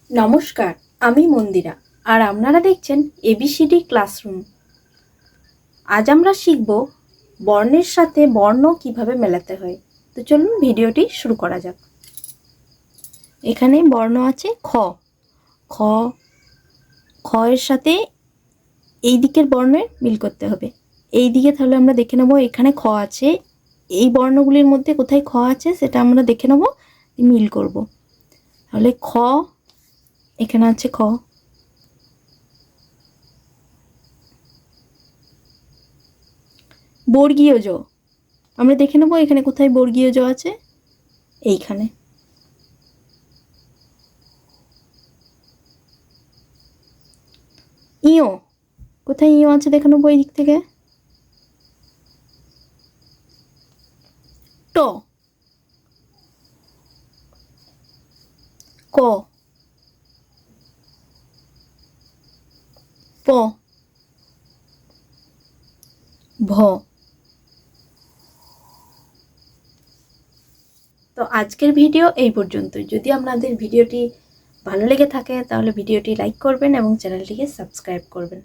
নমস্কার, আমি মন্দিরা আর আপনারা দেখছেন এবিসিডি ক্লাসরুম। আজ আমরা শিখব বর্ণের সাথে বর্ণ কিভাবে মেলাতে হয়। তো চলুন ভিডিওটি শুরু করা যাক। এখানে বর্ণ আছে খ। খ খ এর সাথে এই দিকের বর্ণের মিল করতে হবে। এই দিকে তাহলে আমরা দেখে নেব এখানে খ আছে, এই বর্ণগুলির মধ্যে কোথায় খ আছে সেটা আমরা দেখে নেব, মিল করব। তাহলে খ, এখানে আছে খ। বর্গীয় জ আমরা দেখে নেব এখানে কোথায় বর্গীয় জ আছে, এইখানে। ইও, কোথায় ইও আছে দেখে নেব এই দিক থেকে। ট, ক, প, ভ। তো আজকের ভিডিও এই পর্যন্তই। যদি আপনাদের ভিডিওটি ভালো লেগে থাকে তাহলে ভিডিওটি লাইক করবেন এবং চ্যানেলটিকে সাবস্ক্রাইব করবেন।